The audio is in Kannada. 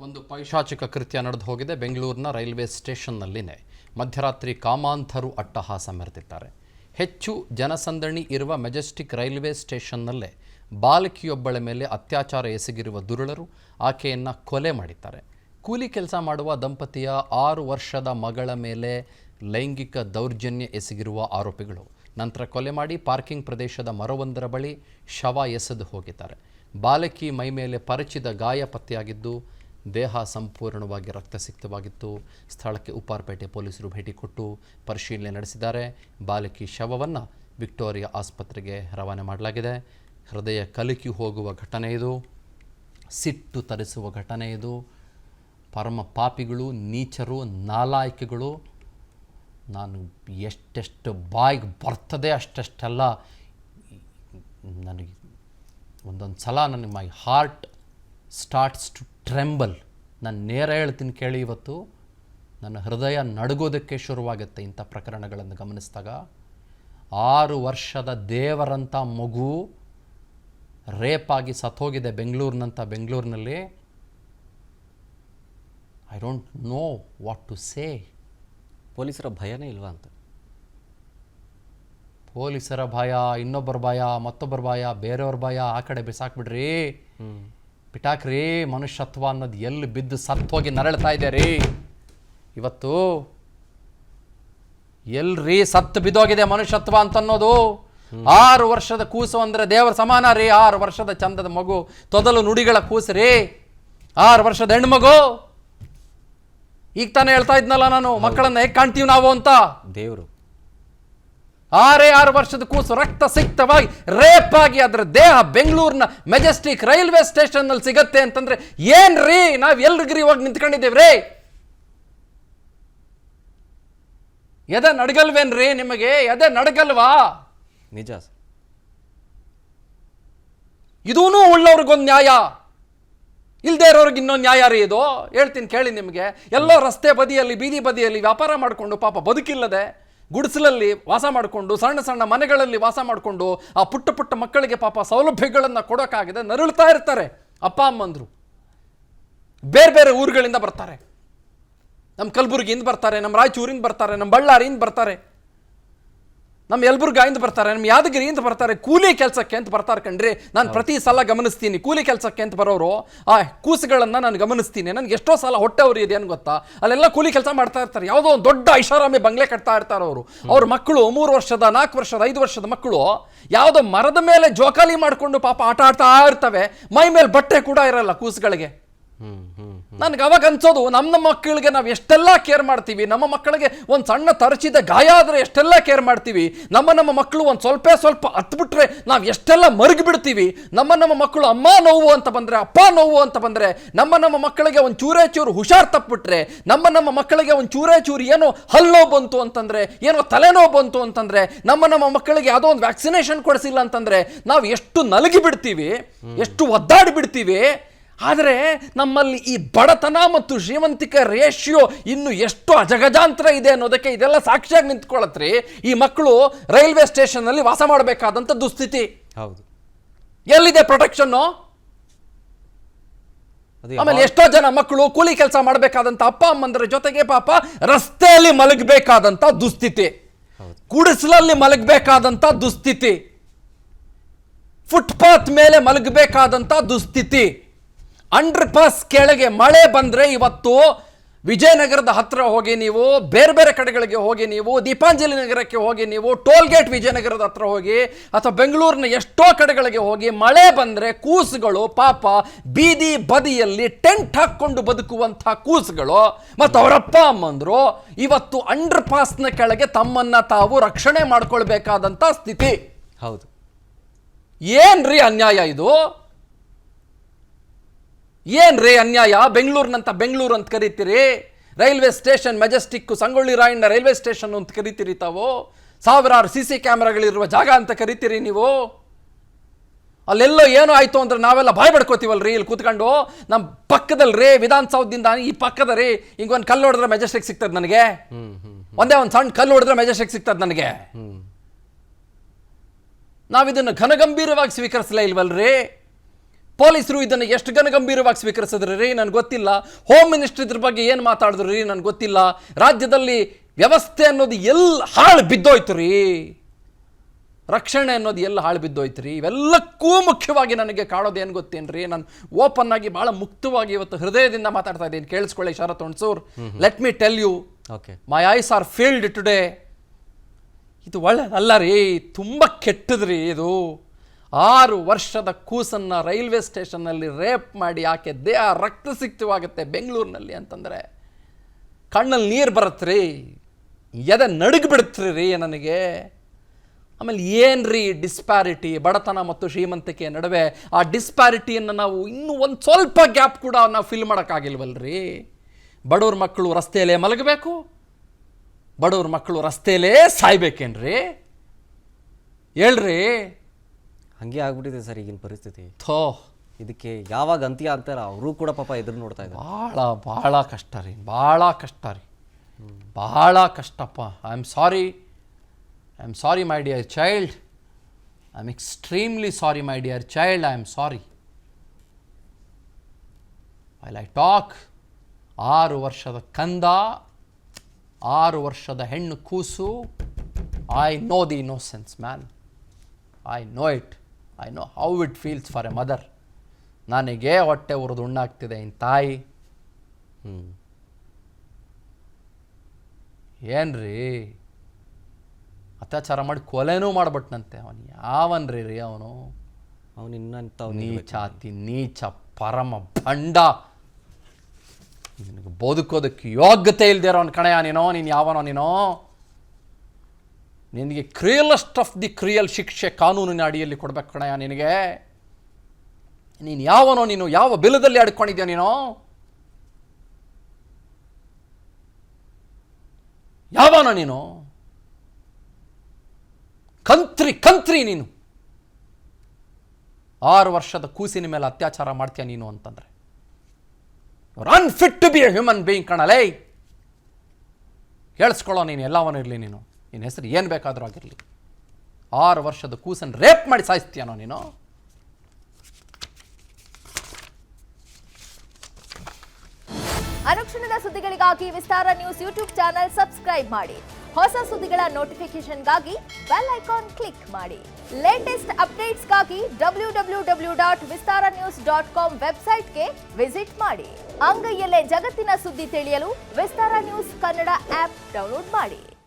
ಒಂದು ಪೈಶಾಚಿಕ ಕೃತ್ಯ ನಡೆದು ಹೋಗಿದೆ. ಬೆಂಗಳೂರಿನ ರೈಲ್ವೆ ಸ್ಟೇಷನ್ನಲ್ಲಿನೇ ಮಧ್ಯರಾತ್ರಿ ಕಾಮಾಂಧರು ಅಟ್ಟಹಾಸ ಮೆರೆದಿದ್ದಾರೆ. ಹೆಚ್ಚು ಜನಸಂದಣಿ ಇರುವ ಮೆಜೆಸ್ಟಿಕ್ ರೈಲ್ವೆ ಸ್ಟೇಷನ್ನಲ್ಲೇ ಬಾಲಕಿಯೊಬ್ಬಳ ಮೇಲೆ ಅತ್ಯಾಚಾರ ಎಸಗಿರುವ ದುರುಳರು ಆಕೆಯನ್ನು ಕೊಲೆ ಮಾಡಿದ್ದಾರೆ. ಕೂಲಿ ಕೆಲಸ ಮಾಡುವ ದಂಪತಿಯ 6 ವರ್ಷದ ಮಗಳ ಮೇಲೆ ಲೈಂಗಿಕ ದೌರ್ಜನ್ಯ ಎಸಗಿರುವ ಆರೋಪಿಗಳು ನಂತರ ಕೊಲೆ ಮಾಡಿ ಪಾರ್ಕಿಂಗ್ ಪ್ರದೇಶದ ಮರವೊಂದರ ಬಳಿ ಶವ ಎಸೆದು ಹೋಗಿದ್ದಾರೆ. ಬಾಲಕಿ ಮೈ ಮೇಲೆ ಪರಚಿದ ಗಾಯ ಪತ್ತೆಯಾಗಿದ್ದು ದೇಹ ಸಂಪೂರ್ಣವಾಗಿ ರಕ್ತಸಿಕ್ತವಾಗಿತ್ತು. ಸ್ಥಳಕ್ಕೆ ಉಪ್ಪಾರಪೇಟೆ ಪೊಲೀಸರು ಭೇಟಿ ಕೊಟ್ಟು ಪರಿಶೀಲನೆ ನಡೆಸಿದ್ದಾರೆ. ಬಾಲಕಿ ಶವವನ್ನು ವಿಕ್ಟೋರಿಯಾ ಆಸ್ಪತ್ರೆಗೆ ರವಾನೆ ಮಾಡಲಾಗಿದೆ. ಹೃದಯ ಕಲಕಿ ಹೋಗುವ ಘಟನೆ ಇದು, ಸಿಟ್ಟು ತರಿಸುವ ಘಟನೆ ಇದು. ಪರಮ ಪಾಪಿಗಳು, ನೀಚರು, ನಾಲಾಯಕಿಗಳು. ನಾನು ಎಷ್ಟೆಷ್ಟು ಬಾಯಿಗೆ ಬರ್ತದೆ ಅಷ್ಟೆಷ್ಟೆಲ್ಲ ನನಗೆ ಒಂದೊಂದು ಸಲ ನನಗೆ my heart starts to tremble. ನಾನು ನೇರ ಹೇಳ್ತೀನಿ ಕೇಳಿ, ಇವತ್ತು ನನ್ನ ಹೃದಯ ನಡುಗೋದಕ್ಕೆ ಶುರುವಾಗುತ್ತೆ ಇಂಥ ಪ್ರಕರಣಗಳನ್ನು ಗಮನಿಸಿದಾಗ. 6 ವರ್ಷದ ದೇವರಂಥ ಮಗು ರೇಪ್ ಆಗಿ ಸತ್ತೋಗಿದೆ ಬೆಂಗಳೂರಿನಲ್ಲಿ. I don't know what to say. ಪೊಲೀಸರ ಭಯನೇ ಇಲ್ವಾ ಅಂತ? ಪೊಲೀಸರ ಭಯ, ಇನ್ನೊಬ್ಬರ ಭಯ, ಮತ್ತೊಬ್ಬರ ಭಯ, ಬೇರೆಯವ್ರ ಭಯ ಆ ಕಡೆ ಬಿಸಾಕ್ಬಿಡ್ರಿ, ಬಿಟಾಕ್ರಿ. ಮನುಷ್ಯತ್ವ ಅನ್ನೋದು ಎಲ್ಲಿ ಬಿದ್ದು ಸತ್ತೋಗಿ ನರಳ್ತಾ ಇದೆ ರೀ. ಇವತ್ತು ಎಲ್ರಿ ಸತ್ತು ಬಿದ್ದೋಗಿದೆ ಮನುಷ್ಯತ್ವ ಅಂತನ್ನೋದು. 6 ವರ್ಷದ ಕೂಸು ಅಂದರೆ ದೇವರ ಸಮಾನ ರೀ. 6 ವರ್ಷದ ಚಂದದ ಮಗು, ತೊದಲು ನುಡಿಗಳ ಕೂಸು ರೀ. 6 ವರ್ಷದ ಹೆಣ್ಮಗು. ಈಗ ತಾನೇ ಹೇಳ್ತಾ ಇದ್ನಲ್ಲ ನಾನು, ಮಕ್ಕಳನ್ನ ಹೇಗೆ ಕಾಣ್ತೀವಿ ನಾವು ಅಂತ. ದೇವರು 6 ವರ್ಷದ ಕೂಸು ರಕ್ತ ಸಿಕ್ತವಾಗಿ ರೇಪ್ ಆಗಿ ಅದರ ದೇಹ ಬೆಂಗಳೂರಿನ ಮೆಜೆಸ್ಟಿಕ್ ರೈಲ್ವೆ ಸ್ಟೇಷನ್ ನಲ್ಲಿ ಸಿಗತ್ತೆ ಅಂತಂದ್ರೆ ಏನ್ರಿ, ನಾವ್ ಎಲ್ರಿಗ್ರಿ ಇವಾಗ ನಿಂತ್ಕೊಂಡಿದ್ದೇವ್ರಿ? ಎದೆ ನಡಗಲ್ವೇನ್ರಿ ನಿಮಗೆ? ಎದೆ ನಡಗಲ್ವಾ? ನಿಜ. ಇದೂನು ಉಳ್ಳವ್ರಿಗೊಂದು ನ್ಯಾಯ, ಇಲ್ದೇ ಇರೋರ್ಗೆ ಇನ್ನೊಂದು ನ್ಯಾಯ ರೀ ಇದು. ಹೇಳ್ತೀನಿ ಕೇಳಿ ನಿಮಗೆ. ಎಲ್ಲೋ ರಸ್ತೆ ಬದಿಯಲ್ಲಿ, ಬೀದಿ ಬದಿಯಲ್ಲಿ ವ್ಯಾಪಾರ ಮಾಡಿಕೊಂಡು ಪಾಪ ಬದುಕಿಲ್ಲದೆ ಗುಡಿಸಲಲ್ಲಿ ವಾಸ ಮಾಡಿಕೊಂಡು, ಸಣ್ಣ ಸಣ್ಣ ಮನೆಗಳಲ್ಲಿ ವಾಸ ಮಾಡಿಕೊಂಡು ಆ ಪುಟ್ಟ ಮಕ್ಕಳಿಗೆ ಪಾಪ ಸೌಲಭ್ಯಗಳನ್ನು ಕೊಡೋಕ್ಕಾಗದೆ ನರಳುತ್ತಾ ಇರ್ತಾರೆ ಅಪ್ಪ ಅಮ್ಮಂದರು. ಬೇರೆ ಬೇರೆ ಊರುಗಳಿಂದ ಬರ್ತಾರೆ. ನಮ್ಮ ಕಲಬುರಗಿಯಿಂದ ಬರ್ತಾರೆ, ನಮ್ಮ ರಾಯಚೂರಿಂದ ಬರ್ತಾರೆ, ನಮ್ಮ ಬಳ್ಳಾರಿಯಿಂದ ಬರ್ತಾರೆ, ನಮ್ಮ ಯಲಬುರ್ಗಾಯಿಂದ ಬರ್ತಾರೆ, ನಮ್ಮ ಯಾದಗಿರಿಯಿಂದ ಬರ್ತಾರೆ. ಕೂಲಿ ಕೆಲಸಕ್ಕೆ ಅಂತ ಬರ್ತಾರೆ ಕಣ್ರಿ. ನಾನು ಪ್ರತಿ ಸಲ ಗಮನಿಸ್ತೀನಿ, ಕೂಲಿ ಕೆಲಸಕ್ಕೆ ಅಂತ ಬರೋರು ಆ ಕೂಸುಗಳನ್ನು ನಾನು ಗಮನಿಸ್ತೀನಿ. ನನಗೆ ಎಷ್ಟೋ ಸಲ ಹೊಟ್ಟೆ ಉರಿ ಇದೆ ಏನು ಗೊತ್ತಾ, ಅಲ್ಲೆಲ್ಲ ಕೂಲಿ ಕೆಲಸ ಮಾಡ್ತಾ ಇರ್ತಾರೆ. ಯಾವುದೋ ಒಂದು ದೊಡ್ಡ ಐಷಾರಾಮಿ ಬಂಗ್ಲೆ ಕಟ್ತಾ ಇರ್ತಾರೆ ಅವರು. ಅವ್ರ ಮಕ್ಕಳು 3 ವರ್ಷದ, 4 ವರ್ಷದ, 5 ವರ್ಷದ ಮಕ್ಕಳು ಯಾವುದೋ ಮರದ ಮೇಲೆ ಜೋಕಾಲಿ ಮಾಡಿಕೊಂಡು ಪಾಪ ಆಟ ಆಡ್ತಾ ಇರ್ತವೆ. ಮೈ ಮೇಲೆ ಬಟ್ಟೆ ಕೂಡ ಇರಲ್ಲ ಕೂಸುಗಳಿಗೆ. ನನ್ಗೆ ಅವಾಗ ಅನ್ಸೋದು, ನಮ್ಮ ಮಕ್ಕಳಿಗೆ ನಾವು ಎಷ್ಟೆಲ್ಲ ಕೇರ್ ಮಾಡ್ತೀವಿ. ನಮ್ಮ ಮಕ್ಕಳಿಗೆ ಒಂದು ಸಣ್ಣ ತರಚಿದ ಗಾಯ ಆದರೆ ಎಷ್ಟೆಲ್ಲ ಕೇರ್ ಮಾಡ್ತೀವಿ. ನಮ್ಮ ಮಕ್ಕಳು ಒಂದು ಸ್ವಲ್ಪ ಹತ್ಬಿಟ್ರೆ ನಾವು ಎಷ್ಟೆಲ್ಲ ಮರುಗಿ ಬಿಡ್ತೀವಿ. ನಮ್ಮ ಮಕ್ಕಳು ಅಮ್ಮ ನೋವು ಅಂತ ಬಂದರೆ, ಅಪ್ಪ ನೋವು ಅಂತ ಬಂದರೆ, ನಮ್ಮ ಮಕ್ಕಳಿಗೆ ಒಂದು ಚೂರು ಹುಷಾರ್ ತಪ್ಪಿಬಿಟ್ರೆ, ನಮ್ಮ ಮಕ್ಕಳಿಗೆ ಒಂದು ಚೂರು ಏನೋ ಹಲ್ಲೋವು ಬಂತು ಅಂತಂದ್ರೆ, ಏನೋ ತಲೆನೋವು ಬಂತು ಅಂತಂದ್ರೆ, ನಮ್ಮ ಮಕ್ಕಳಿಗೆ ಯಾವುದೋ ಒಂದು ವ್ಯಾಕ್ಸಿನೇಷನ್ ಕೊಡಿಸಿಲ್ಲ ಅಂತಂದ್ರೆ ನಾವು ಎಷ್ಟು ನಲಗಿ ಬಿಡ್ತೀವಿ, ಎಷ್ಟು ಒದ್ದಾಡಿ ಬಿಡ್ತೀವಿ. ಆದರೆ ನಮ್ಮಲ್ಲಿ ಈ ಬಡತನ ಮತ್ತು ಶ್ರೀಮಂತಿಕೆ ರೇಷಿಯೋ ಇನ್ನು ಎಷ್ಟು ಅಜಗಜಾಂತರ ಇದೆ ಅನ್ನೋದಕ್ಕೆ ಇದೆಲ್ಲ ಸಾಕ್ಷಿಯಾಗಿ ನಿಂತ್ಕೊಳ್ಳತ್ರಿ. ಈ ಮಕ್ಕಳು ರೈಲ್ವೆ ಸ್ಟೇಷನ್ನಲ್ಲಿ ವಾಸ ಮಾಡಬೇಕಾದಂಥ ದುಸ್ಥಿತಿ. ಹೌದು. ಎಲ್ಲಿದೆ ಪ್ರೊಟೆಕ್ಷನ್ನು? ಆಮೇಲೆ ಎಷ್ಟೋ ಜನ ಮಕ್ಕಳು ಕೂಲಿ ಕೆಲಸ ಮಾಡಬೇಕಾದಂಥ ಅಪ್ಪ ಅಮ್ಮಂದರ ಜೊತೆಗೆ ಪಾಪ ರಸ್ತೆಯಲ್ಲಿ ಮಲಗಬೇಕಾದಂಥ ದುಸ್ಥಿತಿ, ಗುಡಿಸಲಲ್ಲಿ ಮಲಗಬೇಕಾದಂಥ ದುಸ್ಥಿತಿ, ಫುಟ್ಪಾತ್ ಮೇಲೆ ಮಲಗಬೇಕಾದಂಥ ದುಸ್ಥಿತಿ. ಅಂಡರ್ ಪಾಸ್ ಕೆಳಗೆ ಮಳೆ ಬಂದರೆ ಇವತ್ತು ವಿಜಯನಗರದ ಹತ್ರ ಹೋಗಿ ನೀವು, ಬೇರೆ ಬೇರೆ ಕಡೆಗಳಿಗೆ ಹೋಗಿ ನೀವು, ದೀಪಾಂಜಲಿ ನಗರಕ್ಕೆ ಹೋಗಿ ನೀವು, ಟೋಲ್ ಗೇಟ್ ವಿಜಯನಗರದ ಹತ್ರ ಹೋಗಿ, ಅಥವಾ ಬೆಂಗಳೂರಿನ ಎಷ್ಟೋ ಕಡೆಗಳಿಗೆ ಹೋಗಿ, ಮಳೆ ಬಂದರೆ ಕೂಸುಗಳು ಪಾಪ ಬೀದಿ ಬದಿಯಲ್ಲಿ ಟೆಂಟ್ ಹಾಕ್ಕೊಂಡು ಬದುಕುವಂಥ ಕೂಸುಗಳು ಮತ್ತು ಅವರಪ್ಪ ಅಮ್ಮಂದರು ಇವತ್ತು ಅಂಡರ್ ಪಾಸ್ನ ಕೆಳಗೆ ತಮ್ಮನ್ನ ತಾವು ರಕ್ಷಣೆ ಮಾಡ್ಕೊಳ್ಬೇಕಾದಂಥ ಸ್ಥಿತಿ. ಹೌದು. ಏನ್ರಿ ಅನ್ಯಾಯ ಇದು? ಏನ್ರಿ ಅನ್ಯಾಯ? ಬೆಂಗಳೂರು ಅಂತ ಕರಿತೀರಿ, railway station Majestic, Sangolli Rayanna railway station ಅಂತ ಕರಿತೀರಿ ತಾವು, ಸಾವಿರಾರು CC ಕ್ಯಾಮ್ರಾಗಳಿರುವ ಜಾಗ ಅಂತ ಕರಿತೀರಿ ನೀವು. ಅಲ್ಲೆಲ್ಲೋ ಏನೋ ಆಯ್ತು ಅಂದ್ರೆ ನಾವೆಲ್ಲ ಬಾಯ್ ಬಡ್ಕೋತೀವಲ್ರಿ ಇಲ್ಲಿ ಕೂತ್ಕೊಂಡು. ನಮ್ಮ ಪಕ್ಕದಲ್ರಿ ವಿಧಾನಸೌಧದಿಂದ ಈ ಪಕ್ಕದ ರೀ, ಈಗ ಒಂದು ಕಲ್ಲು ಹೊಡೆದ್ರೆ ಮೆಜೆಸ್ಟಿಕ್ ಸಿಗ್ತದೆ ನನಗೆ. ಒಂದೇ ಒಂದು ಸಣ್ಣ ಕಲ್ಲು ಹೊಡೆದ್ರೆ ಮೆಜೆಸ್ಟಿಕ್ ಸಿಗ್ತದೆ ನನಗೆ. ನಾವಿದನ್ನು ಘನಗಂಭೀರವಾಗಿ ಸ್ವೀಕರಿಸಲೇ ಇಲ್ವಲ್ರಿ. ಪೊಲೀಸರು ಇದನ್ನು ಎಷ್ಟು ಗಂಭೀರವಾಗಿ ಸ್ವೀಕರಿಸಿದ್ರಿ ರೀ ನನಗೆ ಗೊತ್ತಿಲ್ಲ. ಹೋಮ್ ಮಿನಿಸ್ಟರ್ ಇದ್ರ ಬಗ್ಗೆ ಏನು ಮಾತಾಡಿದ್ರು ರೀ ನನಗೆ ಗೊತ್ತಿಲ್ಲ. ರಾಜ್ಯದಲ್ಲಿ ವ್ಯವಸ್ಥೆ ಅನ್ನೋದು ಎಲ್ಲಿ ಹಾಳು ಬಿದ್ದೋಯ್ತು ರೀ, ರಕ್ಷಣೆ ಅನ್ನೋದು ಎಲ್ಲ ಹಾಳು ಬಿದ್ದೋಯ್ತು ರೀ. ಇವೆಲ್ಲಕ್ಕೂ ಮುಖ್ಯವಾಗಿ ನನಗೆ ಕಾಡೋದು ಏನು ಗೊತ್ತೇನ್ರಿ, ನಾನು ಓಪನ್ ಆಗಿ ಭಾಳ ಮುಕ್ತವಾಗಿ ಇವತ್ತು ಹೃದಯದಿಂದ ಮಾತಾಡ್ತಾ ಇದ್ದೀನಿ. ಕೇಳಿಸ್ಕೊಳ್ಳಿ Sharath Hunsur, let me tell you, okay, my eyes are filled today. ಇದು ಒಳ್ಳೆಯದಲ್ಲ ರೀ, ತುಂಬ ಕೆಟ್ಟದ್ರಿ ಇದು. 6 ವರ್ಷದ ಕೂಸನ್ನು ರೈಲ್ವೆ ಸ್ಟೇಷನ್ನಲ್ಲಿ ರೇಪ್ ಮಾಡಿ ಆಕೆ ದೇಹ ರಕ್ತಸಿಕ್ತವಾಗುತ್ತೆ ಬೆಂಗಳೂರಿನಲ್ಲಿ ಅಂತಂದರೆ ಕಣ್ಣಲ್ಲಿ ನೀರು ಬರುತ್ತೆ ರೀ, ಎದೆ ನಡುಗ್ಬಿಡುತ್ತೆ ರೀ ನನಗೆ. ಆಮೇಲೆ ಏನು ರೀ ಡಿಸ್ಪ್ಯಾರಿಟಿ, ಬಡತನ ಮತ್ತು ಶ್ರೀಮಂತಿಕೆ ನಡುವೆ ಆ ಡಿಸ್ಪ್ಯಾರಿಟಿಯನ್ನು ನಾವು ಇನ್ನೂ ಒಂದು ಸ್ವಲ್ಪ ಗ್ಯಾಪ್ ಕೂಡ ನಾವು ಫಿಲ್ ಮಾಡೋಕ್ಕಾಗಿಲ್ವಲ್ರಿ. ಬಡವ್ರ ಮಕ್ಕಳು ರಸ್ತೆಯಲ್ಲೇ ಮಲಗಬೇಕು, ಬಡವ್ರ ಮಕ್ಕಳು ರಸ್ತೆಯಲ್ಲೇ ಸಾಯ್ಬೇಕೇನ್ರಿ? ಹೇಳ್ರಿ. ಹಂಗೆ ಆಗ್ಬಿಟ್ಟಿದೆ ಸರ್ ಈಗಿನ ಪರಿಸ್ಥಿತಿ. ಥೋ, ಇದಕ್ಕೆ ಯಾವಾಗ ಅಂತ್ಯ ಅಂತಾರ ಅವರು ಕೂಡ ಪಾಪ ಎದುರು ನೋಡ್ತಾ ಇದ್ದಾರೆ. ಭಾಳ ಕಷ್ಟ ರೀ, ಭಾಳ ಕಷ್ಟ ರೀ, ಭಾಳ ಕಷ್ಟಪ್ಪ. I am sorry my dear child, I am extremely sorry my dear child, I am sorry. While I talk, 6 ವರ್ಷದ ಕಂದ, 6 ವರ್ಷದ ಹೆಣ್ಣು ಕೂಸು, I know the innocence man, I know it, I know how it feels for a mother. ನನಗೆ ಹೊಟ್ಟೆ ಉರಿದು ಉಣ್ಣಾಗ್ತಿದೆ ಇನ್ ತಾಯಿ. ಏನ್ರಿ ಅತ್ಯಾಚಾರ ಮಾಡಿ ಕೊಲೆನೂ ಮಾಡ್ಬಿಟ್ನಂತೆ. ಅವನು ಯಾವನ್ರಿ ರೀ ಅವನು? ಅವನು ಇನ್ನಂತ ನೀಚಾತಿ ನೀಚ ಪರಮ ಭಂಡ. ನಿನಗೆ ಬದುಕೋದಕ್ಕೆ ಯೋಗ್ಯತೆ ಇಲ್ದೇ ಇರೋನು ಕಣೆಯ ನೀನು ಯಾವನೋ ನೀನು? ನಿನಗೆ ಕ್ರಿಯಲೆಸ್ಟ್ ಆಫ್ ದಿ ಕ್ರಿಯಲ್ ಶಿಕ್ಷೆ ಕಾನೂನಿನ ಅಡಿಯಲ್ಲಿ ಕೊಡ್ಬೇಕು ಕಣಯ್ಯ ನಿನಗೆ. ನೀನು ಯಾವನೋ ನೀನು? ಯಾವ ಬಿಲದಲ್ಲಿ ಆಡ್ಕೊಂಡಿದ್ಯಾ ನೀನು? ಯಾವನೋ ನೀನು? ಕಂತ್ರಿ ನೀನು. 6 ವರ್ಷದ ಕೂಸಿನ ಮೇಲೆ ಅತ್ಯಾಚಾರ ಮಾಡ್ತೀಯ ನೀನು ಅಂತಂದ್ರೆ unfit to be a human being ಕಣಲೇ. ಕೇಳಿಸ್ಕೊಳ್ಳೋ ನೀನು, ಎಲ್ಲವನ್ನೂ ಇರಲಿ ನೀನು, ನಿನ್ನ ಹೆಸರು ಏನು ಬೇಕಾದರೂ ಆಗಿರಲಿ. 6 ವರ್ಷದ ಕೂಸನ್ನು ರೇಪ್ ಮಾಡಿ ಸಾಯಿಸ್ತೀಯನೋ ನೀನು? ಅನುಕ್ಷಣದ ಸುದ್ದಿಗಳಿಗಾಗಿ ವಿಸ್ತಾರ ನ್ಯೂಸ್ ಯೂಟ್ಯೂಬ್ ಚಾನೆಲ್ ಸಬ್ಸ್ಕ್ರೈಬ್ ಮಾಡಿ. ಹೊಸ ಸುದ್ದಿಗಳ ನೋಟಿಫಿಕೇಶನ್ಗಾಗಿ ಬೆಲ್ ಐಕಾನ್ ಕ್ಲಿಕ್ ಮಾಡಿ. ಲೇಟೆಸ್ಟ್ ಅಪ್ಡೇಟ್ಸ್ಗಾಗಿ www.vistaranews.com ವೆಬ್ಸೈಟ್ಗೆ ವಿಸಿಟ್ ಮಾಡಿ. ಅಂಗೈಯಲ್ಲೇ ಜಗತ್ತಿನ ಸುದ್ದಿ ತಿಳಿಯಲು ವಿಸ್ತಾರ ನ್ಯೂಸ್ ಕನ್ನಡ ಆಪ್ ಡೌನ್ಲೋಡ್ ಮಾಡಿ.